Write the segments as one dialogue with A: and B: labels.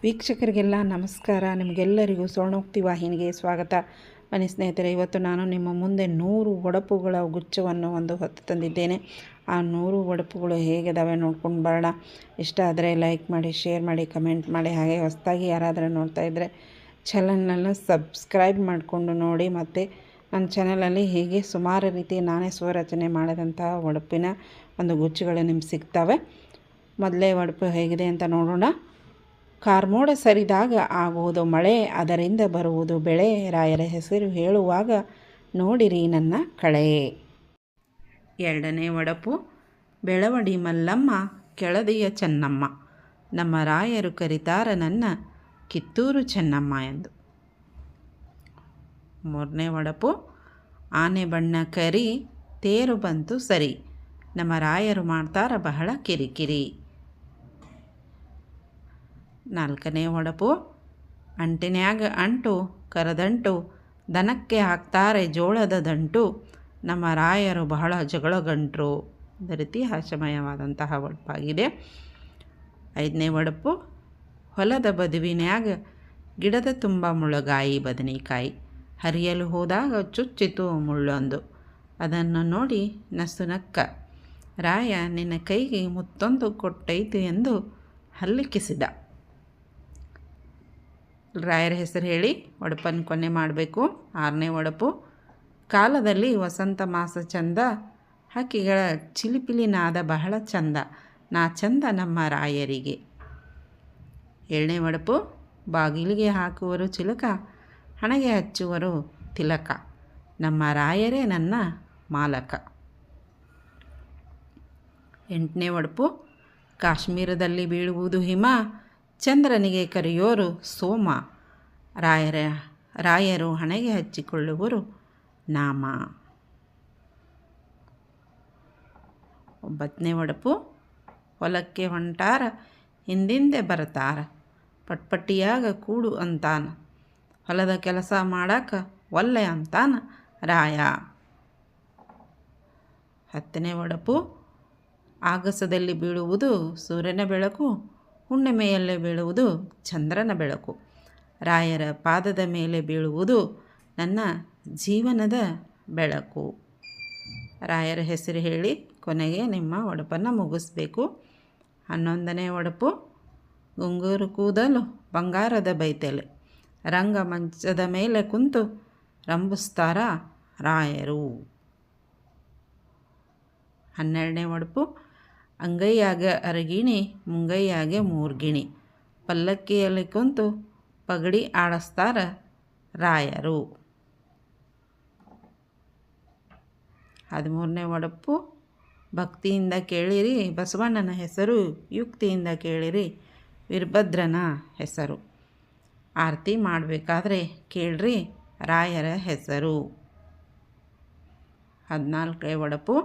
A: ವೀಕ್ಷಕರಿಗೆಲ್ಲ ನಮಸ್ಕಾರ. ನಿಮಗೆಲ್ಲರಿಗೂ ಸ್ವರ್ಣೋಕ್ತಿ ವಾಹಿನಿಗೆ ಸ್ವಾಗತ. ಬನ್ನಿ ಸ್ನೇಹಿತರೆ, ಇವತ್ತು ನಾನು ನಿಮ್ಮ ಮುಂದೆ 100 ಒಡಪುಗಳ ಗುಚ್ಛವನ್ನು ಹೊತ್ತು ತಂದಿದ್ದೇನೆ. ಆ 100 ಒಡಪುಗಳು ಹೇಗಿದ್ದಾವೆ ನೋಡ್ಕೊಂಡು ಬರೋಣ. ಇಷ್ಟ ಆದರೆ ಲೈಕ್ ಮಾಡಿ, ಶೇರ್ ಮಾಡಿ, ಕಮೆಂಟ್ ಮಾಡಿ. ಹಾಗೆ ಹೊಸದಾಗಿ ಯಾರಾದರೂ ನೋಡ್ತಾ ಇದ್ದರೆ ಚಾನಲನ್ನು ಸಬ್ಸ್ಕ್ರೈಬ್ ಮಾಡಿಕೊಂಡು ನೋಡಿ. ಮತ್ತು ನನ್ನ ಚಾನಲಲ್ಲಿ ಹೀಗೆ ಸುಮಾರು ರೀತಿ ನಾನೇ ಸ್ವರಚನೆ ಮಾಡಿದಂತಹ ಒಡಪಿನ ಗುಚ್ಚುಗಳು ನಿಮ್ಗೆ ಸಿಗ್ತವೆ. ಮೊದಲೇ ಒಡಪು ಹೇಗಿದೆ ಅಂತ ನೋಡೋಣ. ಕಾರ್ಮೋಡ ಸರಿದಾಗ ಆಗುವುದು ಮಳೆ, ಅದರಿಂದ ಬರುವುದು ಬೆಳೆ, ರಾಯರ ಹೆಸರು ಹೇಳುವಾಗ ನೋಡಿರಿ ನನ್ನ ಕಳೆ. ಎರಡನೇ ಒಡಪು ಬೆಳವಡಿ ಮಲ್ಲಮ್ಮ ಕೆಳದಿಯ ಚೆನ್ನಮ್ಮ, ನಮ್ಮ ರಾಯರು ಕರಿತಾರ ನನ್ನ ಕಿತ್ತೂರು ಚೆನ್ನಮ್ಮ ಎಂದು. ಮೂರನೇ ಒಡಪು ಆನೆ ಬಣ್ಣ ಕರಿ, ತೇರು ಬಂತು ಸರಿ, ನಮ್ಮ ರಾಯರು ಮಾಡ್ತಾರ ಬಹಳ ಕಿರಿಕಿರಿ. ನಾಲ್ಕನೇ ಒಡಪು ಅಂಟಿನ್ಯಾಗ ಅಂಟು ಕರದಂಟು, ದನಕ್ಕೆ ಹಾಕ್ತಾರೆ ಜೋಳದ ದಂಟು, ನಮ್ಮ ರಾಯರು ಬಹಳ ಜಗಳಗಂಟ್ರು. ಅದೇ ರೀತಿ ಹಾಸ್ಯಮಯವಾದಂತಹ ಒಡಪಾಗಿದೆ. ಐದನೇ ಒಡಪು ಹೊಲದ ಬದುವಿನ್ಯಾಗ ಗಿಡದ ತುಂಬ ಮುಳುಗಾಯಿ ಬದನೆಕಾಯಿ, ಹರಿಯಲು ಹೋದಾಗ ಚುಚ್ಚಿತು ಮುಳ್ಳೊಂದು, ಅದನ್ನು ನೋಡಿ ನಸು ನಕ್ಕ, ರಾಯ ನಿನ್ನ ಕೈಗೆ ಮುತ್ತೊಂದು ಕೊಟ್ಟೈತು ಎಂದು ಹಲ್ಲಿಕ್ಕಿಸಿದ. ರಾಯರ ಹೆಸರು ಹೇಳಿ ಒಡಪನ್ನು ಕೊನೆ ಮಾಡಬೇಕು. ಆರನೇ ಒಡಪು ಕಾಲದಲ್ಲಿ ವಸಂತ ಮಾಸ ಚಂದ, ಹಕ್ಕಿಗಳ ಚಿಲಿಪಿಲಿ ನಾದ ಬಹಳ ಚಂದ, ನಾ ಚಂದ ನಮ್ಮ ರಾಯರಿಗೆ. ಏಳನೇ ಒಡಪು ಬಾಗಿಲಿಗೆ ಹಾಕುವರು ಚಿಲಕ, ಹಣೆಗೆ ಹಚ್ಚುವರು ತಿಲಕ, ನಮ್ಮ ರಾಯರೇ ನನ್ನ ಮಾಲಕ. ಎಂಟನೇ ಒಡಪು ಕಾಶ್ಮೀರದಲ್ಲಿ ಬೀಳುವುದು ಹಿಮ, ಚಂದ್ರನಿಗೆ ಕರೆಯೋರು ಸೋಮ, ರಾಯರು ಹಣೆಗೆ ಹಚ್ಚಿಕೊಳ್ಳುವರು ನಾಮ. ಒಂಬತ್ತನೇ ಒಡಪು ಹೊಲಕ್ಕೆ ಹೊಂಟಾರ ಹಿಂದಿಂದೆ ಬರ್ತಾರ, ಪಟ್ಪಟ್ಟಿಯಾಗ ಕೂಡು ಅಂತಾನ, ಹೊಲದ ಕೆಲಸ ಮಾಡಾಕ ಒಲ್ಲೆ ಅಂತಾನ ರಾಯ. ಹತ್ತನೇ ಒಡಪು ಆಗಸದಲ್ಲಿ ಬೀಳುವುದು ಸೂರ್ಯನ ಬೆಳಕು, ಹುಣ್ಣಿಮೆಯಲ್ಲೇ ಬೀಳುವುದು ಚಂದ್ರನ ಬೆಳಕು, ರಾಯರ ಪಾದದ ಮೇಲೆ ಬೀಳುವುದು ನನ್ನ ಜೀವನದ ಬೆಳಕು. ರಾಯರ ಹೆಸರು ಹೇಳಿ ಕೊನೆಗೆ ನಿಮ್ಮ ಒಡಪನ್ನು ಮುಗಿಸ್ಬೇಕು. 11ನೇ ಒಡಪು ಗುಂಗೂರು ಕೂದಲು ಬಂಗಾರದ ಬೈತೆಲೆ, ರಂಗ ಮಂಚದ ಮೇಲೆ ಕುಂತು ರಂಭಿಸ್ತಾರ ರಾಯರು. 12ನೇ ಒಡಪು ಅಂಗೈಯಾಗ ಅರಗಿಣಿ, ಮುಂಗೈಯಾಗೆ ಮೂರ್ಗಿಣಿ, ಪಲ್ಲಕ್ಕಿಯಲ್ಲಿ ಕುಂತು ಪಗಡಿ ಆಡಿಸ್ತಾರ ರಾಯರು. 13ನೇ ಒಡಪು ಭಕ್ತಿಯಿಂದ ಕೇಳಿರಿ ಬಸವಣ್ಣನ ಹೆಸರು, ಯುಕ್ತಿಯಿಂದ ಕೇಳಿರಿ ವೀರಭದ್ರನ ಹೆಸರು, ಆರತಿ ಮಾಡಬೇಕಾದ್ರೆ ಕೇಳ್ರಿ ರಾಯರ ಹೆಸರು. 14ನೇ ಒಡಪು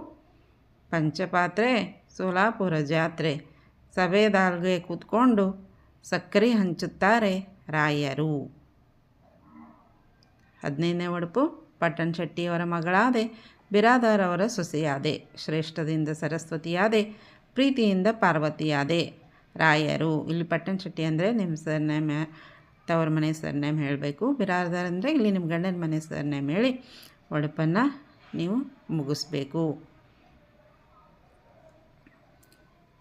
A: ಪಂಚಪಾತ್ರೆ ಸೋಲಾಪುರ ಜಾತ್ರೆ, ಸಭೆದಾಲ್ಗೆ ಕೂತ್ಕೊಂಡು ಸಕ್ಕರೆ ಹಂಚುತ್ತಾರೆ ರಾಯರು. 15ನೇ ಒಡಪು ಪಟ್ಟಣ ಶೆಟ್ಟಿಯವರ ಮಗಳಾದೆ, ಬಿರಾದಾರ್ ಅವರ ಸೊಸೆಯಾದೆ, ಶ್ರೇಷ್ಠದಿಂದ ಸರಸ್ವತಿಯಾದೆ, ಪ್ರೀತಿಯಿಂದ ಪಾರ್ವತಿಯಾದೆ ರಾಯರು. ಇಲ್ಲಿ ಪಟ್ಟಣ ಶೆಟ್ಟಿ ಅಂದರೆ ನಿಮ್ಮ ಸರ್ನೇಮ್, ತವ್ರ ಮನೆ ಸರ್ನೇಮ್ ಹೇಳಬೇಕು. ಬಿರಾದಾರ್ ಅಂದರೆ ಇಲ್ಲಿ ನಿಮ್ಮ ಗಂಡನ ಮನೆ ಸರ್ನೇಮ್ ಹೇಳಿ ಒಡಪನ್ನು ನೀವು ಮುಗಿಸ್ಬೇಕು.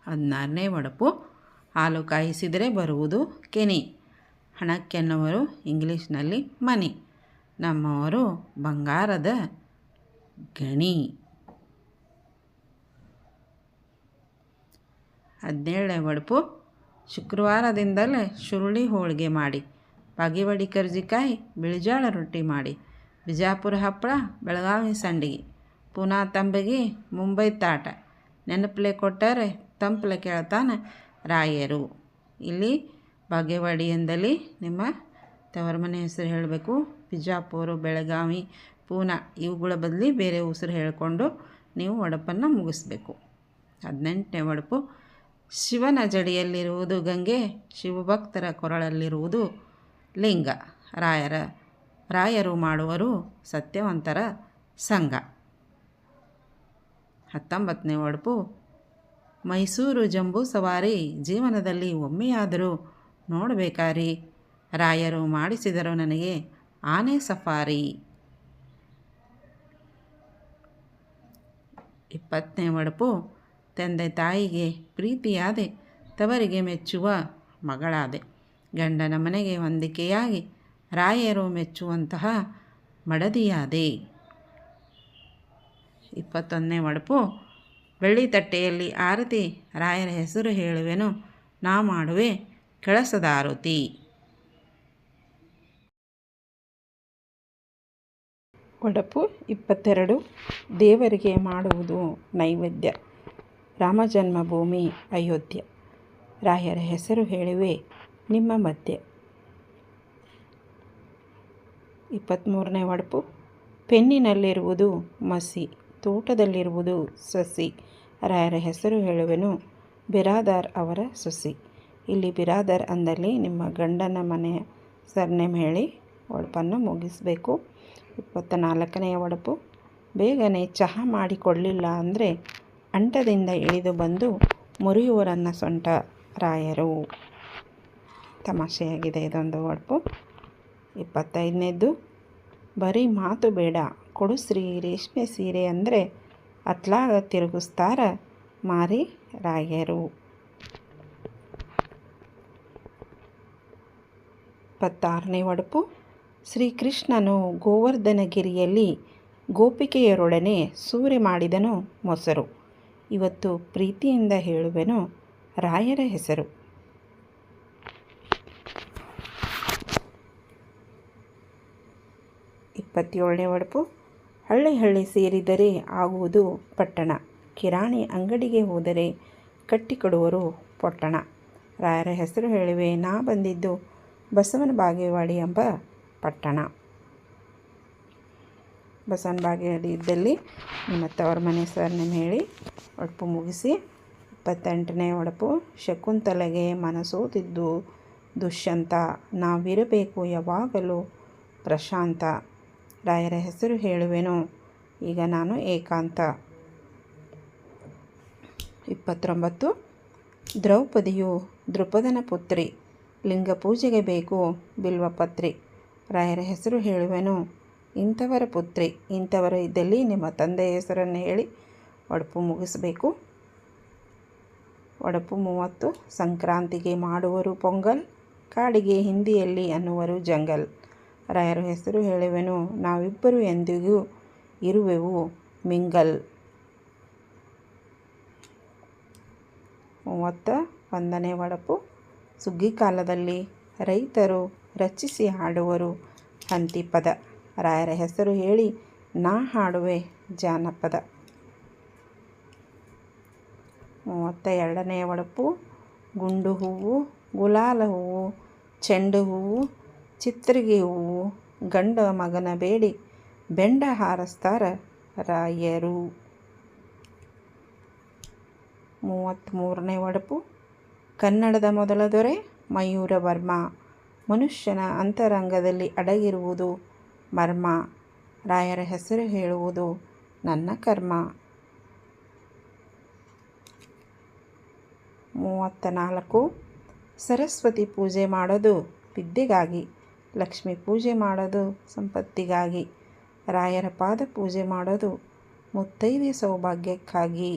A: 16ನೇ ಒಡಪು ಹಾಲು ಕಾಯಿಸಿದರೆ ಬರುವುದು ಕೆನಿ, ಹಣಕ್ಕೆನ್ನುವರು ಇಂಗ್ಲೀಷ್ನಲ್ಲಿ ಮನಿ, ನಮ್ಮವರು ಬಂಗಾರದ ಗಣಿ. 17ನೇ ಒಡಪು ಶುಕ್ರವಾರದಿಂದಲೇ ಶುರುಳಿ ಹೋಳಿಗೆ ಮಾಡಿ, ಬಾಗೇವಾಡಿ ಕರ್ಜಿಕಾಯಿ ಬಿಳಿಜಾಳ ರೊಟ್ಟಿ ಮಾಡಿ, ಬಿಜಾಪುರ ಹಪ್ಪಳ ಬೆಳಗಾವಿ ಸಂಡಿಗೆ, ಪೂನಾ ತಂಬಿಗೆ ಮುಂಬೈ ತಾಟ, ನೆನಪಲೆ ಕೊಟ್ಟರೆ ತಂಪಲೆ ಕೇಳ್ತಾನೆ ರಾಯರು. ಇಲ್ಲಿ ಬಾಗೇವಾಡಿ ಎಂದಲ್ಲಿ ನಿಮ್ಮ ತವರ ಮನೆ ಹೆಸರು ಹೇಳಬೇಕು. ಬಿಜಾಪುರ, ಬೆಳಗಾವಿ, ಪೂನಾ ಇವುಗಳ ಬದಲಿ ಬೇರೆ ಹೆಸರು ಹೇಳಿಕೊಂಡು ನೀವು ಒಡಪನ್ನು ಮುಗಿಸ್ಬೇಕು. 18ನೇ ಒಡಪು ಶಿವನ ಜಡಿಯಲ್ಲಿರುವುದು ಗಂಗೆ, ಶಿವಭಕ್ತರ ಕೊರಳಲ್ಲಿರುವುದು ಲಿಂಗ, ರಾಯರು ಮಾಡುವರು ಸತ್ಯವಂತರ ಸಂಘ. 19ನೇ ಒಡಪು ಮೈಸೂರು ಜಂಬೂ ಸವಾರಿ ಜೀವನದಲ್ಲಿ ಒಮ್ಮೆಯಾದರೂ ನೋಡಬೇಕಾರಿ. ರಾಯರು ಮಾಡಿಸಿದರು ನನಗೆ ಆನೆ ಸಫಾರಿ. 20ನೇ ಒಡಪು. ತಂದೆ ತಾಯಿಗೆ ಪ್ರೀತಿಯಾದೆ, ತವರಿಗೆ ಮೆಚ್ಚುವ ಮಗಳಾದೆ. ಗಂಡನ ಮನೆಗೆ ಹೊಂದಿಕೆಯಾಗಿ ರಾಯರು ಮೆಚ್ಚುವಂತಹ ಮಡದಿಯಾದೆ. 21ನೇ ಒಡಪು. ಬೆಳ್ಳಿ ತಟ್ಟೆಯಲ್ಲಿ ಆರತಿ, ರಾಯರ ಹೆಸರು ಹೇಳುವೆನು, ನಾ ಮಾಡುವೆ ಕೆಲಸದ ಆರತಿ. ಒಡಪು 22. ದೇವರಿಗೆ ಮಾಡುವುದು ನೈವೇದ್ಯ. ರಾಮಜನ್ಮಭೂಮಿ ಅಯೋಧ್ಯೆ. ರಾಯರ ಹೆಸರು ಹೇಳುವೆ ನಿಮ್ಮ ಮಧ್ಯೆ. 23ನೇ ಒಡಪು. ಪೆನ್ನಿನಲ್ಲಿರುವುದು ಮಸಿ, ತೋಟದಲ್ಲಿರುವುದು ಸಸಿ. ರಾಯರ ಹೆಸರು ಹೇಳುವೆನು, ಬಿರಾದಾರ್ ಅವರ ಸೊಸಿ. ಇಲ್ಲಿ ಬಿರಾದರ್ ಅಂದಲ್ಲಿ ನಿಮ್ಮ ಗಂಡನ ಮನೆಯ ಸರ್ನೇಮ್ ಹೇಳಿ ಒಡಪನ್ನು ಮುಗಿಸಬೇಕು. 24ನೇ ಒಡಪು. ಬೇಗನೆ ಚಹಾ ಮಾಡಿಕೊಳ್ಳಿಲ್ಲ ಅಂದರೆ ಅಂಟದಿಂದ ಇಳಿದು ಬಂದು ಮುರಿಯುವರನ್ನ ಸೊಂಟ ರಾಯರು. ತಮಾಷೆಯಾಗಿದೆ ಇದೊಂದು ಒಡಪು. 25ನೇದ್ದು. ಬರೀ ಮಾತು ಬೇಡ, ಕೊಡುಸ್ರಿ ರೇಷ್ಮೆ ಸೀರೆ ಅಂದರೆ ಅತ್ಲಾಗ ತಿರುಗಿಸ್ತಾರ ಮಾರಿ ರಾಯರು. 26ನೇ ಒಡಪು. ಶ್ರೀಕೃಷ್ಣನು ಗೋವರ್ಧನಗಿರಿಯಲ್ಲಿ ಗೋಪಿಕೆಯರೊಡನೆ ಸೂರೆ ಮಾಡಿದನು ಮೊಸರು. ಇವತ್ತು ಪ್ರೀತಿಯಿಂದ ಹೇಳುವೆನು ರಾಯರ ಹೆಸರು. 27ನೇ ಒಡಪು. ಹಳ್ಳಿ ಹಳ್ಳಿ ಸೇರಿದರೆ ಆಗುವುದು ಪಟ್ಟಣ, ಕಿರಾಣಿ ಅಂಗಡಿಗೆ ಹೋದರೆ ಕಟ್ಟಿಕೊಡುವರು ಪೊಟ್ಟಣ. ರಾಯರ ಹೆಸರು ಹೇಳುವೆ, ನಾ ಬಂದಿದ್ದು ಬಸವನ ಬಾಗೇವಾಡಿ ಎಂಬ ಪಟ್ಟಣ. ಬಸವನ ಬಾಗೇವಾಡಿ ಇದ್ದಲ್ಲಿ ನಿಮ್ಮ ತವರ ಮನೆ ಸರ್ನೇಮ್ ಹೇಳಿ ಒಡಪು ಮುಗಿಸಿ. 28ನೇ ಒಡಪು. ಶಕುಂತಲೆಗೆ ಮನಸೋತಿದ್ದು ದುಷ್ಯಂತ, ನಾವಿರಬೇಕು ಯಾವಾಗಲೂ ಪ್ರಶಾಂತ. ರಾಯರ ಹೆಸರು ಹೇಳುವೆನು, ಈಗ ನಾನು ಏಕಾಂತ. 29. ದ್ರೌಪದಿಯು ದೃಪದನ ಪುತ್ರಿ, ಲಿಂಗ ಪೂಜೆಗೆ ಬೇಕು ಬಿಲ್ವಪತ್ರಿ. ರಾಯರ ಹೆಸರು ಹೇಳುವೆನು, ಇಂಥವರ ಪುತ್ರಿ. ಇಂಥವರು ಇದ್ದಲ್ಲಿ ನಿಮ್ಮ ತಂದೆಯ ಹೆಸರನ್ನು ಹೇಳಿ ಒಡಪು ಮುಗಿಸಬೇಕು. ಒಡಪು 30. ಸಂಕ್ರಾಂತಿಗೆ ಮಾಡುವರು ಪೊಂಗಲ್, ಕಾಡಿಗೆ ಹಿಂದಿಯಲ್ಲಿ ಅನ್ನುವರು ಜಂಗಲ್. ರಾಯರ ಹೆಸರು ಹೇಳುವೆನು, ನಾವಿಬ್ಬರು ಎಂದಿಗೂ ಇರುವೆವು ಮಿಂಗಲ್. 31ನೇ ಒಡಪು. ಸುಗ್ಗಿ ಕಾಲದಲ್ಲಿ ರೈತರು ರಚಿಸಿ ಹಾಡುವರು ಹಂತಿಪದ. ರಾಯರ ಹೆಸರು ಹೇಳಿ ನಾ ಹಾಡುವೆ ಜಾನಪದ. 32ನೇ ಒಡಪು. ಗುಂಡು ಹೂವು, ಗುಲಾಲ ಹೂವು, ಚೆಂಡು ಹೂವು, ಚಿತ್ರಿಗಿ ಹೂವು, ಗಂಡ ಮಗನ ಬೇಡಿ ಬೆಂಡ ಹಾರಸ್ತಾರ ರಾಯರು. 33ನೇ ಒಡಪು. ಕನ್ನಡದ ಮೊದಲ ದೊರೆ ಮಯೂರ ವರ್ಮ, ಮನುಷ್ಯನ ಅಂತರಂಗದಲ್ಲಿ ಅಡಗಿರುವುದು ಮರ್ಮ. ರಾಯರ ಹೆಸರು ಹೇಳುವುದು ನನ್ನ ಕರ್ಮ. 34. ಸರಸ್ವತಿ ಪೂಜೆ ಮಾಡೋದು ವಿದ್ಯೆಗಾಗಿ, ಲಕ್ಷ್ಮೀ ಪೂಜೆ ಮಾಡೋದು ಸಂಪತ್ತಿಗಾಗಿ, ರಾಯರ ಪಾದ ಪೂಜೆ ಮಾಡೋದು ಮುತ್ತೈದೆ ಸೌಭಾಗ್ಯಕ್ಕಾಗಿ.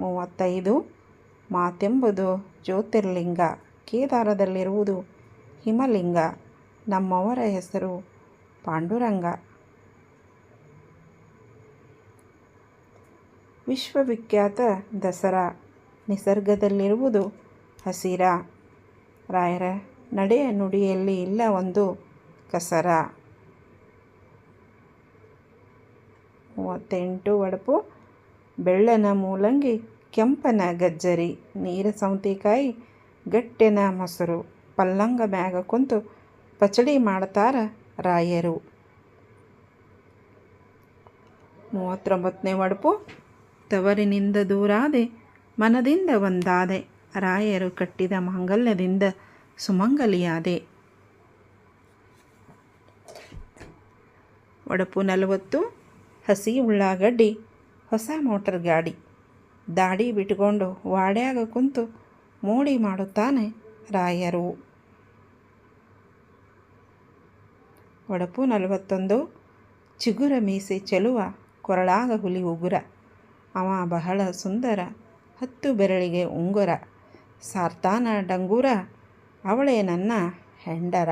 A: 35. ಮಾತೆಂಬುದು ಜ್ಯೋತಿರ್ಲಿಂಗ, ಕೇದಾರದಲ್ಲಿರುವುದು ಹಿಮಲಿಂಗ, ನಮ್ಮವರ ಹೆಸರು ಪಾಂಡುರಂಗ. ವಿಶ್ವವಿಖ್ಯಾತ ದಸರಾ, ನಿಸರ್ಗದಲ್ಲಿರುವುದು ಹಸಿರ. ರಾಯರ ನಡೆಯ ನುಡಿಯಲ್ಲಿ ಇಲ್ಲ ಒಂದು ಕಸರ. 38 ಒಡಪು. ಬೆಳ್ಳನ ಮೂಲಂಗಿ, ಕೆಂಪನ ಗಜ್ಜರಿ, ನೀರ ಸೌತೆಕಾಯಿ, ಗಟ್ಟೆನ ಮೊಸರು, ಪಲ್ಲಂಗ ಮ್ಯಾಗ ಕುಂತು ಪಚಡಿ ಮಾಡ್ತಾರ ರಾಯರು. 39ನೇ ಒಡಪು. ತವರಿನಿಂದ ದೂರಾದೆ, ಮನದಿಂದ ಒಂದಾದೆ, ರಾಯರು ಕಟ್ಟಿದ ಮಾಂಗಲ್ಯದಿಂದ ಸುಮಂಗಲಿಯಾದೆ. ಒಡಪು 40. ಹಸಿ ಉಳ್ಳಾಗಡ್ಡಿ, ಹೊಸ ಮೋಟರ್ ಗಾಡಿ, ದಾಡಿ ಬಿಟ್ಕೊಂಡು ವಾಡ್ಯಾಗ ಕುಂತು ಮೋಡಿ ಮಾಡುತ್ತಾನೆ ರಾಯರು. ಒಡಪು 41. ಚಿಗುರ ಮೀಸೆ ಚೆಲುವ ಕೊರಳಾಗ ಹುಲಿ ಉಗುರ, ಅವ ಬಹಳ ಸುಂದರ 10 ಬೆರಳಿಗೆ ಉಂಗುರ, ಸಾರ್ತಾನ ಡಂಗೂರ ಅವಳೇ ನನ್ನ ಹೆಂಡರ.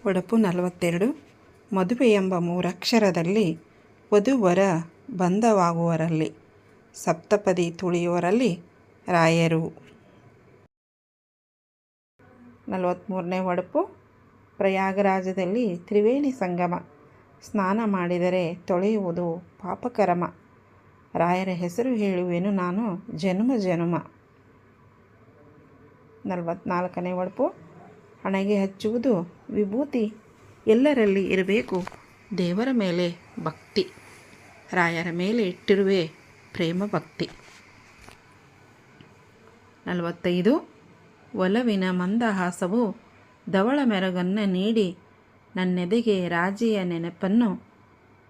A: ಒಡಪು 42. ಮದುವೆ ಎಂಬ 3 ಅಕ್ಷರದಲ್ಲಿ ವಧುವರ ಬಂಧವಾಗುವರಲ್ಲಿ, ಸಪ್ತಪದಿ ತುಳಿಯುವರಲ್ಲಿ ರಾಯರು. 43ನೇ ಒಡಪು ಪ್ರಯಾಗರಾಜದಲ್ಲಿ ತ್ರಿವೇಣಿ ಸಂಗಮ, ಸ್ನಾನ ಮಾಡಿದರೆ ತೊಳೆಯುವುದು ಪಾಪಕರ್ಮ, ರಾಯರ ಹೆಸರು ಹೇಳುವೆನು ನಾನು ಜನುಮ ಜನುಮ. 44ನೇ ಒಡಪು ಹಣೆಗೆ ಹಚ್ಚುವುದು ವಿಭೂತಿ, ಎಲ್ಲರಲ್ಲಿ ಇರಬೇಕು ದೇವರ ಮೇಲೆ ಭಕ್ತಿ, ರಾಯರ ಮೇಲೆ ಇಟ್ಟಿರುವೆ ಪ್ರೇಮ ಭಕ್ತಿ. 45. ಒಲವಿನ ಮಂದಹಾಸವು ಧವಳ ಮೆರಗನ್ನು ನೀಡಿ ನನ್ನೆದೆಗೆ ರಾಜಿಯ ನೆನಪನ್ನು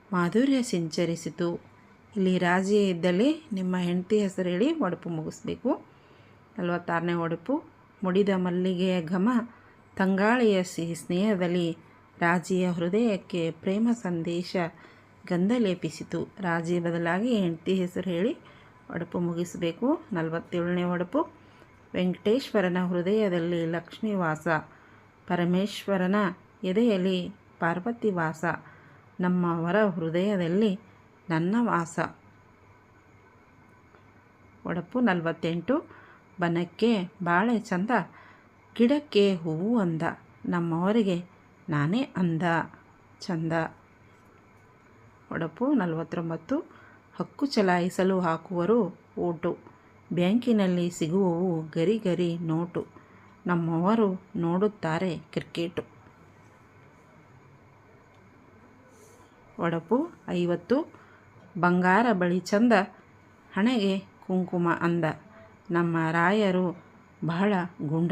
A: ಮಾಧುರ್ಯ ಸಿಂಚರಿಸಿತು. ಇಲ್ಲಿ ರಾಜಿಯ ಇದ್ದಲ್ಲಿ ನಿಮ್ಮ ಹೆಂಡತಿ ಹೆಸರು ಹೇಳಿ ಒಡಪು ಮುಗಿಸ್ಬೇಕು. 46ನೇ ಒಡಪು ಮುಡಿದ ಮಲ್ಲಿಗೆಯ ಘಮ ತಂಗಾಳಿಯ ಸಿಹಿ ಸ್ನೇಹದಲ್ಲಿ ರಾಜಿಯ ಹೃದಯಕ್ಕೆ ಪ್ರೇಮ ಸಂದೇಶ ಗಂಧ ಲೇಪಿಸಿತು. ರಾಜಿ ಬದಲಾಗಿ ಹೆಂಡತಿ ಹೆಸರು ಹೇಳಿ ಒಡಪು ಮುಗಿಸಬೇಕು. 47ನೇ ಒಡಪು ವೆಂಕಟೇಶ್ವರನ ಹೃದಯದಲ್ಲಿ ಲಕ್ಷ್ಮೀ ವಾಸ, ಪರಮೇಶ್ವರನ ಎದೆಯಲ್ಲಿ ಪಾರ್ವತಿ ವಾಸ, ನಮ್ಮವರ ಹೃದಯದಲ್ಲಿ ನನ್ನ ವಾಸ. ಒಡಪು 48. ಬನಕ್ಕೆ ಬಾಳೆ ಚಂದ, ಗಿಡಕ್ಕೆ ಹೂವು ಅಂದ, ನಮ್ಮವರಿಗೆ ನಾನೇ ಅಂದ ಚಂದ. ಒಡಪು 49. ಹಕ್ಕು ಚಲಾಯಿಸಲು ಹಾಕುವರು ಓಟು, ಬ್ಯಾಂಕಿನಲ್ಲಿ ಸಿಗುವವು ಗರಿ ಗರಿ ನೋಟು, ನಮ್ಮವರು ನೋಡುತ್ತಾರೆ ಕ್ರಿಕೆಟು. ಒಡಪು 50. ಬಂಗಾರ ಬಳಿ ಚಂದ, ಹಣೆಗೆ ಕುಂಕುಮ ಅಂದ, ನಮ್ಮ ರಾಯರು ಬಹಳ ಗುಂಡ.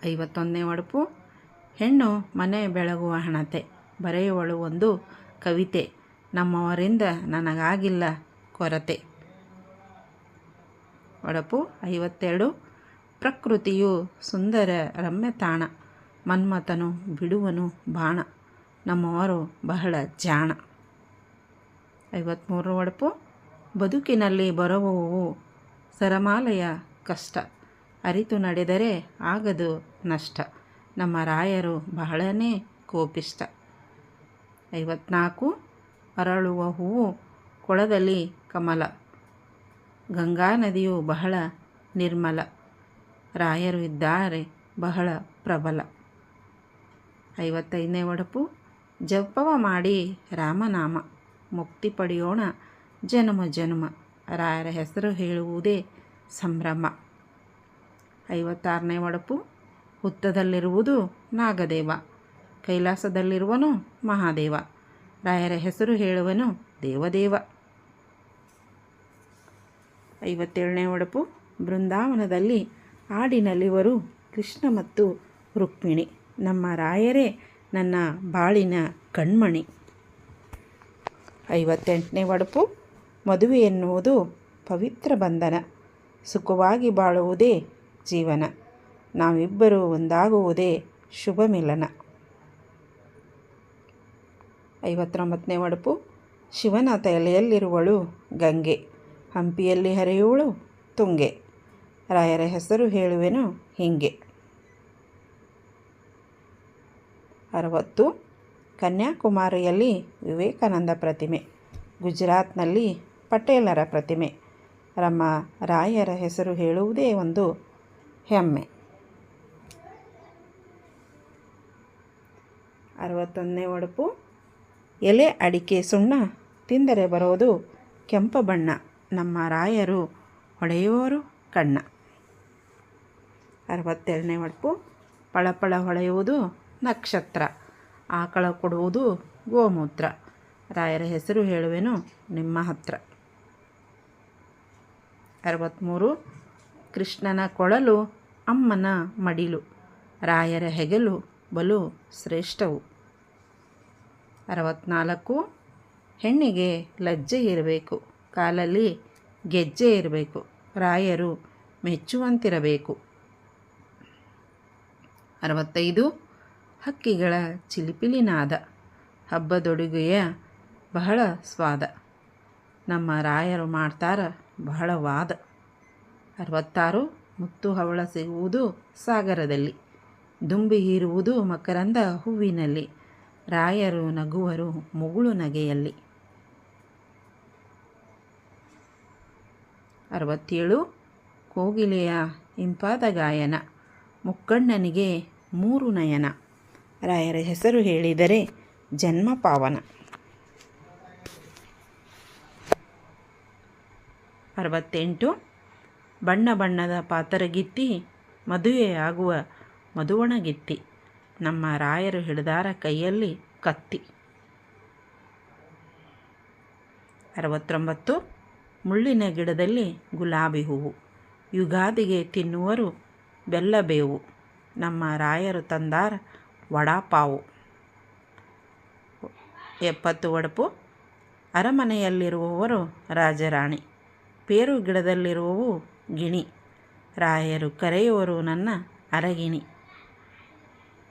A: 51ನೇ ಒಡಪು ಹೆಣ್ಣು ಮನೆ ಬೆಳಗುವ ಹಣತೆ, ಬರೆಯುವಳು ಒಂದು ಕವಿತೆ, ನಮ್ಮವರಿಂದ ನನಗಾಗಿಲ್ಲ ಕೊರತೆ. ಒಡಪು 52. ಪ್ರಕೃತಿಯು ಸುಂದರ ರಮ್ಯ ತಾಣ, ಮನ್ಮಥನು ಬಿಡುವನು ಬಾಣ, ನಮ್ಮವರು ಬಹಳ ಜಾಣ. 53 ಒಡಪು ಬದುಕಿನಲ್ಲಿ ಬರುವವು ಸರಮಾಲೆಯ ಕಷ್ಟ, ಅರಿತು ನಡೆದರೆ ಆಗದು ನಷ್ಟ, ನಮ್ಮ ರಾಯರು ಬಹಳನೇ ಕೋಪಿಷ್ಟ. 54. ಅರಳುವ ಹೂವು ಕೊಳದಲ್ಲಿ ಕಮಲ, ಗಂಗಾ ನದಿಯು ಬಹಳ ನಿರ್ಮಲ, ರಾಯರು ಇದ್ದಾರೆ ಬಹಳ ಪ್ರಬಲ. 55ನೇ ಒಡಪು ಜಪವ ಮಾಡಿ ರಾಮನಾಮ, ಮುಕ್ತಿ ಪಡೆಯೋಣ ಜನುಮ ಜನುಮ, ರಾಯರ ಹೆಸರು ಹೇಳುವುದೇ ಸಂಭ್ರಮ. 56ನೇ ಒಡಪು ಹುತ್ತದಲ್ಲಿರುವುದು ನಾಗದೇವ, ಕೈಲಾಸದಲ್ಲಿರುವನು ಮಹಾದೇವ, ರಾಯರ ಹೆಸರು ಹೇಳುವನು ದೇವದೇವ. 57ನೇ ಒಡಪು ಬೃಂದಾವನದಲ್ಲಿ ಆಡಿನಲ್ಲಿವರು ಕೃಷ್ಣ ಮತ್ತು ರುಕ್ಮಿಣಿ, ನಮ್ಮ ರಾಯರೇ ನನ್ನ ಬಾಳಿನ ಕಣ್ಮಣಿ. 58ನೇ ಒಡಪು ಮದುವೆ ಎನ್ನುವುದು ಪವಿತ್ರ ಬಂಧನ, ಸುಖವಾಗಿ ಬಾಳುವುದೇ ಜೀವನ, ನಾವಿಬ್ಬರು ಒಂದಾಗುವುದೇ ಶುಭ ಮಿಲನ. 59ನೇ ಒಡಪು ಶಿವನ ತಲೆಯಲ್ಲಿರುವಳು ಗಂಗೆ, ಹಂಪಿಯಲ್ಲಿ ಹರಿಯುವಳು ತುಂಗೆ, ರಾಯರ ಹೆಸರು ಹೇಳುವೆನು ಹೀಗೆ. 60. ಕನ್ಯಾಕುಮಾರಿಯಲ್ಲಿ ವಿವೇಕಾನಂದ ಪ್ರತಿಮೆ, ಗುಜರಾತ್ನಲ್ಲಿ ಪಟೇಲರ ಪ್ರತಿಮೆ, ನಮ್ಮ ರಾಯರ ಹೆಸರು ಹೇಳುವುದೇ ಒಂದು ಹೆಮ್ಮೆ. 61ನೇ ಒಡಪು ಎಲೆ ಅಡಿಕೆ ಸುಣ್ಣ, ತಿಂದರೆ ಬರೋದು ಕೆಂಪ ಬಣ್ಣ, ನಮ್ಮ ರಾಯರು ಹೊಳೆಯೋರು ಕಣ್ಣ. 62ನೇ ಒಡಪು ಪಳಪಳ ಹೊಳೆಯುವುದು ನಕ್ಷತ್ರ, ಆಕಳ ಕೊಡುವುದು ಗೋಮೂತ್ರ, ರಾಯರ ಹೆಸರು ಹೇಳುವೆನು ನಿಮ್ಮ ಹತ್ರ. 63. ಕೃಷ್ಣನ ಕೊಳಲು ಅಮ್ಮನ ಮಡಿಲು, ರಾಯರ ಹೆಗಲು ಬಲು ಶ್ರೇಷ್ಠವು. 64. ಹೆಣ್ಣಿಗೆ ಲಜ್ಜೆ ಇರಬೇಕು, ಕಾಲಲ್ಲಿ ಗೆಜ್ಜೆ ಇರಬೇಕು. ರಾಯರು ಮೆಚ್ಚುವಂತಿರಬೇಕು. 65 ಹಕ್ಕಿಗಳ ಚಿಲಿಪಿಲಿ ನಾದ, ಹಬ್ಬದೊಡುಗೆಯ ಬಹಳ ಸ್ವಾದ. ನಮ್ಮ ರಾಯರು ಮಾಡ್ತಾರ ಬಹಳ ವಾದ. 66 ಮುತ್ತು ಹವಳ ಸಿಗುವುದು ಸಾಗರದಲ್ಲಿ, ದುಂಬಿ ಹೀರುವುದು ಮಕರಂದ ಹೂವಿನಲ್ಲಿ, ರಾಯರು ನಗುವರು ಮುಗುಳು ನಗೆಯಲ್ಲಿ. 67 ಕೋಗಿಲೆಯ ಇಂಪಾದ ಗಾಯನ, ಮುಕ್ಕಣ್ಣನಿಗೆ 3 ನಯನ, ರಾಯರ ಹೆಸರು ಹೇಳಿದರೆ ಜನ್ಮ ಪಾವನ. 68 ಬಣ್ಣ ಬಣ್ಣದ ಪಾತರಗಿತ್ತಿ, ಮದುವೆಯಾಗುವ ಮಧುವಣಗಿತ್ತಿ, ನಮ್ಮ ರಾಯರು ಹಿಡಿದಾರ ಕೈಯಲ್ಲಿ ಕತ್ತಿ. 69 ಮುಳ್ಳಿನ ಗಿಡದಲ್ಲಿ ಗುಲಾಬಿ ಹೂವು, ಯುಗಾದಿಗೆ ತಿನ್ನುವರು ಬೆಲ್ಲ ಬೇವು, ನಮ್ಮ ರಾಯರು ತಂದಾರ ವಡಾಪಾವು. 70 ಒಡಪು, ಅರಮನೆಯಲ್ಲಿರುವವರು ರಾಜರಾಣಿ, ಪೇರು ಗಿಡದಲ್ಲಿರುವವು ಗಿಣಿ, ರಾಯರು ಕರೆಯುವರು ನನ್ನ ಅರಗಿಣಿ.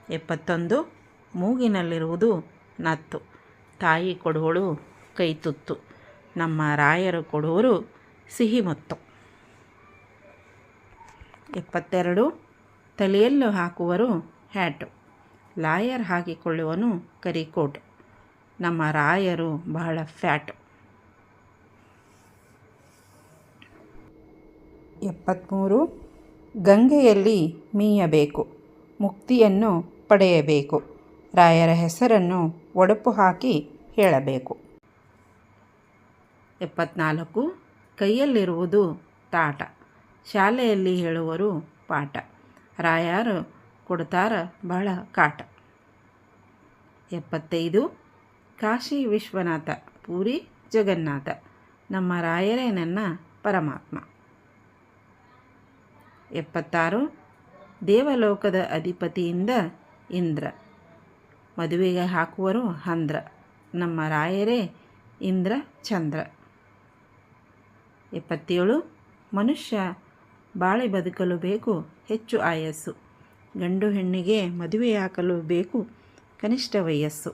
A: 71 ಮೂಗಿನಲ್ಲಿರುವುದು ನತ್ತು, ತಾಯಿ ಕೊಡುವಳು ಕೈ ತುತ್ತು, ನಮ್ಮ ರಾಯರು ಕೊಡುವರು ಸಿಹಿ ಮುತ್ತು. 72 ತಲೆಯಲ್ಲೂ ಹಾಕುವರು ಹ್ಯಾಟು, ಲಾಯರ್ ಹಾಕಿಕೊಳ್ಳುವನು ಕರಿಕೋಟು, ನಮ್ಮ ರಾಯರು ಬಹಳ ಫ್ಯಾಟು. 73 ಗಂಗೆಯಲ್ಲಿ ಮೀಯಬೇಕು, ಮುಕ್ತಿಯನ್ನು ಪಡೆಯಬೇಕು, ರಾಯರ ಹೆಸರನ್ನು ಒಡಪು ಹಾಕಿ ಹೇಳಬೇಕು. 74 ಕೈಯಲ್ಲಿರುವುದು ತಾಟ, ಶಾಲೆಯಲ್ಲಿ ಹೇಳುವರು ಪಾಠ, ರಾಯರು ಕೊಡ್ತಾರ ಬಹಳ ಕಾಟ. 75 ಕಾಶಿ ವಿಶ್ವನಾಥ, ಪೂರಿ ಜಗನ್ನಾಥ, ನಮ್ಮ ರಾಯರೇ ನನ್ನ ಪರಮಾತ್ಮ. 76 ದೇವಲೋಕದ ಅಧಿಪತಿಯಿಂದ ಇಂದ್ರ, ಮದುವೆಗೆ ಹಾಕುವರು ಹಂದ್ರ, ನಮ್ಮ ರಾಯರೇ ಇಂದ್ರ ಚಂದ್ರ. 77 ಮನುಷ್ಯ ಬಾಳಿ ಬದುಕಲು ಬೇಕು ಹೆಚ್ಚು ಆಯಸ್ಸು, ಗಂಡು ಹೆಣ್ಣಿಗೆ ಮದುವೆಯಾಕಲು ಬೇಕು ಕನಿಷ್ಠ ವಯಸ್ಸು,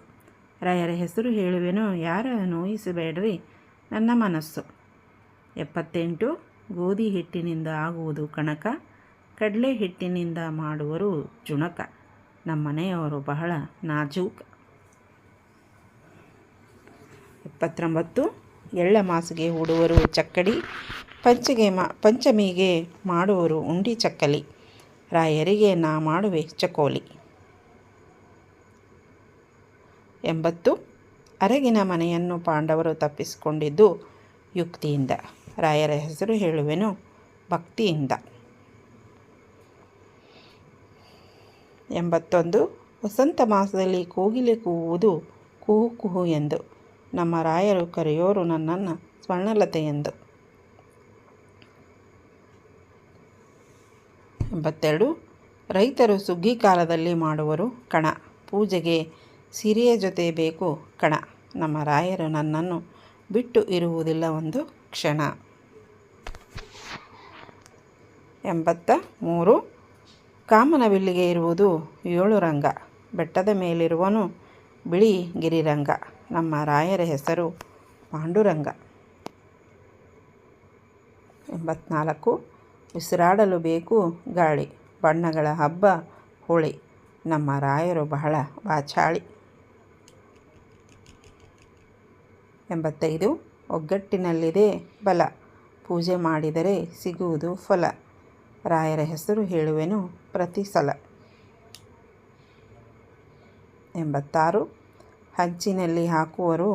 A: ರಾಯರ ಹೆಸರು ಹೇಳುವೆನು ಯಾರ ನೋಯಿಸಬೇಡ್ರಿ ನನ್ನ ಮನಸ್ಸು. 78 ಗೋಧಿ ಹಿಟ್ಟಿನಿಂದ ಆಗುವುದು ಕಣಕ, ಕಡಲೆ ಹಿಟ್ಟಿನಿಂದ ಮಾಡುವರು ಜುಣಕ, ನಮ್ಮ ಮನೆಯವರು ಬಹಳ ನಾಜೂಕ. 79 ಎಳ್ಳ ಮಾಸಿಗೆ ಹೂಡುವರು ಚಕ್ಕಡಿ, ಪಂಚಮಿಗೆ ಮಾಡುವರು ಉಂಡಿ ಚಕ್ಕಲಿ, ರಾಯರಿಗೆ ನಾ ಮಾಡುವೆ ಚಕೋಲಿ. 80 ಅರಗಿನ ಮನೆಯನ್ನು ಪಾಂಡವರು ತಪ್ಪಿಸಿಕೊಂಡಿದ್ದು ಯುಕ್ತಿಯಿಂದ, ರಾಯರ ಹೆಸರು ಹೇಳುವೆನು ಭಕ್ತಿಯಿಂದ. 81 ವಸಂತ ಮಾಸದಲ್ಲಿ ಕೋಗಿಲೆ ಕೂಗುವುದು ಕುಹು ಕುಹು ಎಂದು, ನಮ್ಮ ರಾಯರು ಕರೆಯೋರು ನನ್ನನ್ನು ಸ್ವರ್ಣಲತೆ ಎಂದು. 82 ರೈತರು ಸುಗ್ಗಿ ಕಾಲದಲ್ಲಿ ಮಾಡುವರು ಕಣ, ಪೂಜೆಗೆ ಸಿರಿಯ ಜೊತೆ ಬೇಕು ಕಣ, ನಮ್ಮ ರಾಯರು ನನ್ನನ್ನು ಬಿಟ್ಟು ಇರುವುದಿಲ್ಲ ಒಂದು ಕ್ಷಣ. 83 ಕಾಮನಬಿಲ್ಲಿಗೆ ಇರುವುದು 7 ರಂಗ, ಬೆಟ್ಟದ ಮೇಲಿರುವನು ಬಿಳಿ ಗಿರಿರಂಗ, ನಮ್ಮ ರಾಯರ ಹೆಸರು ಪಾಂಡುರಂಗ. 84 ಉಸಿರಾಡಲು ಬೇಕು ಗಾಳಿ, ಬಣ್ಣಗಳ ಹಬ್ಬ ಹೋಳಿ, ನಮ್ಮ ರಾಯರು ಬಹಳ ವಾಚಾಳಿ. 85 ಒಗ್ಗಟ್ಟಿನಲ್ಲಿದೆ ಬಲ, ಪೂಜೆ ಮಾಡಿದರೆ ಸಿಗುವುದು ಫಲ, ರಾಯರ ಹೆಸರು ಹೇಳುವೆನು ಪ್ರತಿ ಸಲ. 86 ಹಂಚಿನಲ್ಲಿ ಹಾಕುವರು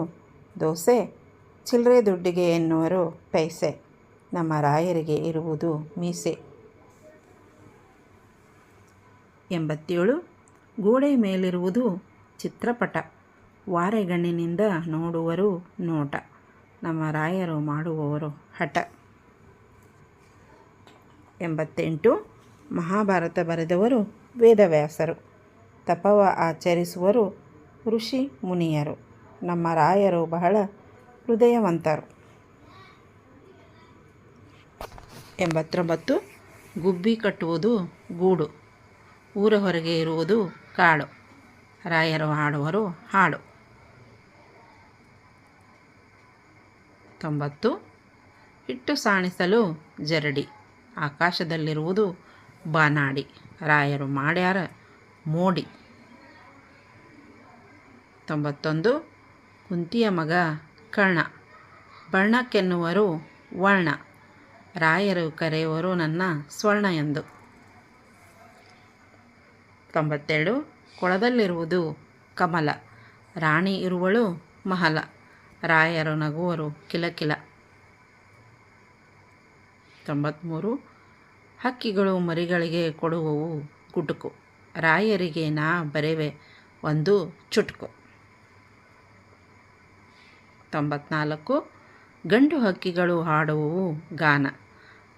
A: ದೋಸೆ, ಚಿಲ್ಲರೆ ದುಡ್ಡಿಗೆ ಎನ್ನುವರು ಪೈಸೆ, ನಮ್ಮ ರಾಯರಿಗೆ ಇರುವುದು ಮೀಸೆ. 87 ಗೋಡೆ ಮೇಲಿರುವುದು ಚಿತ್ರಪಟ, ವಾರೆಗಣ್ಣಿನಿಂದ ನೋಡುವರು ನೋಟ, ನಮ್ಮ ರಾಯರು ಮಾಡುವವರು ಹಠ. 88 ಮಹಾಭಾರತ ಬರೆದವರು ವೇದವ್ಯಾಸರು, ತಪವ ಆಚರಿಸುವರು ಋಷಿ ಮುನಿಯರು, ನಮ್ಮ ರಾಯರು ಬಹಳ ಹೃದಯವಂತರು. 89 ಗುಬ್ಬಿ ಕಟ್ಟುವುದು ಗೂಡು, ಊರ ಹೊರಗೆ ಇರುವುದು ಕಾಡು, ರಾಯರು ಹಾಡುವರು ಹಾಡು. 90 ಹಿಟ್ಟು ಸಾಣಿಸಲು ಜರಡಿ, ಆಕಾಶದಲ್ಲಿರುವುದು ಬಾನಾಡಿ, ರಾಯರು ಮಾಡ್ಯಾರ ಮೋಡಿ. 91 ಕುಂತಿಯ ಮಗ ಕರ್ಣ, ಬಣ್ಣಕ್ಕೆನ್ನುವರು ವರ್ಣ, ರಾಯರು ಕರೆಯುವರು ನನ್ನ ಸ್ವರ್ಣ ಎಂದು. 92 ಕೊಳದಲ್ಲಿರುವುದು ಕಮಲ, ರಾಣಿ ಇರುವಳು ಮಹಲ, ರಾಯರು ನಗುವರು ಕಿಲಕಿಲ. 93 ಹಕ್ಕಿಗಳು ಮರಿಗಳಿಗೆ ಕೊಡುವವು ಗುಟುಕು, ರಾಯರಿಗೆ ನಾ ಬರೆವೆ ಒಂದು ಚುಟುಕು. 94 ಗಂಡು ಹಕ್ಕಿಗಳು ಹಾಡುವವು ಗಾನ,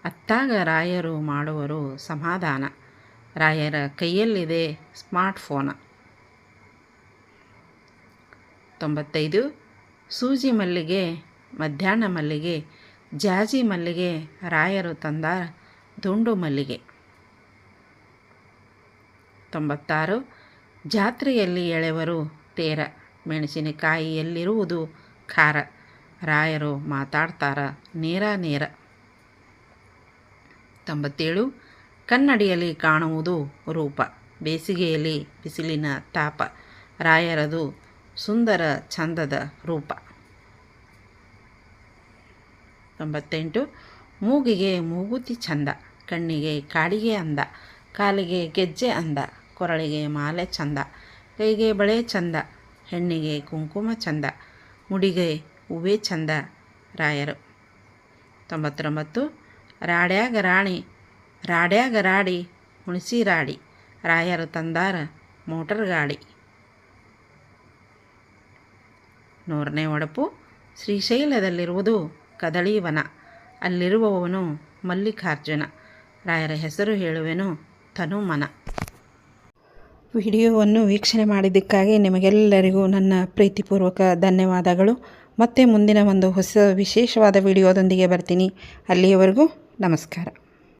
A: ಅತ್ತಾಗ ರಾಯರು ಮಾಡುವರು ಸಮಾಧಾನ, ರಾಯರ ಕೈಯಲ್ಲಿದೆ ಸ್ಮಾರ್ಟ್ಫೋನ. 95 ಸೂಜಿ ಮಲ್ಲಿಗೆ ಮಧ್ಯಾಹ್ನ ಮಲ್ಲಿಗೆ, ಜಾಜಿ ಮಲ್ಲಿಗೆ, ರಾಯರು ತಂದ ದುಂಡು ಮಲ್ಲಿಗೆ. 96 ಜಾತ್ರೆಯಲ್ಲಿ ಎಳೆವರು ತೇರ, ಮೆಣಸಿನಕಾಯಿ ಎಲ್ಲಿರುವುದು ಖಾರ, ರಾಯರು ಮಾತಾಡ್ತಾರ ನೇರ ನೇರ. 97 ಕನ್ನಡಿಯಲ್ಲಿ ಕಾಣುವುದು ರೂಪ, ಬೇಸಿಗೆಯಲ್ಲಿ ಬಿಸಿಲಿನ ತಾಪ, ರಾಯರದು ಸುಂದರ ಚಂದದ ರೂಪ. 98 ಮೂಗಿಗೆ ಮೂಗುತಿ ಚಂದ, ಕಣ್ಣಿಗೆ ಕಾಡಿಗೆ ಅಂದ, ಕಾಲಿಗೆ ಗೆಜ್ಜೆ ಅಂದ, ಕೊರಳಿಗೆ ಮಾಲೆ ಚಂದ, ಕೈಗೆ ಬಳೆ ಚಂದ, ಹೆಣ್ಣಿಗೆ ಕುಂಕುಮ ಚಂದ, ಮುಡಿಗೆ ಹೂವೇ ಚಂದ ರಾಯರು. 99 ರಾಡ್ಯಾಗ ರಾಣಿ ರಾಡ್ಯಾಗ ರಾಡಿ ಹುಣಸಿ ರಾಡಿ, ರಾಯರು ತಂದಾರ ಮೋಟರ್ ಗಾಡಿ. 100ನೇ ಒಡಪು ಶ್ರೀಶೈಲದಲ್ಲಿರುವುದು ಕದಳೀವನ, ಅಲ್ಲಿರುವವನು ಮಲ್ಲಿಕಾರ್ಜುನ, ರಾಯರ ಹೆಸರು ಹೇಳುವೆನು ತನುಮನ. ವಿಡಿಯೋವನ್ನು ವೀಕ್ಷಣೆ ಮಾಡಿದ್ದಕ್ಕಾಗಿ ನಿಮಗೆಲ್ಲರಿಗೂ ನನ್ನ ಪ್ರೀತಿಪೂರ್ವಕ ಧನ್ಯವಾದಗಳು. ಮತ್ತೆ ಮುಂದಿನ ಒಂದು ಹೊಸ ವಿಶೇಷವಾದ ವಿಡಿಯೋದೊಂದಿಗೆ ಬರ್ತೀನಿ. ಅಲ್ಲಿಯವರೆಗೂ ನಮಸ್ಕಾರ.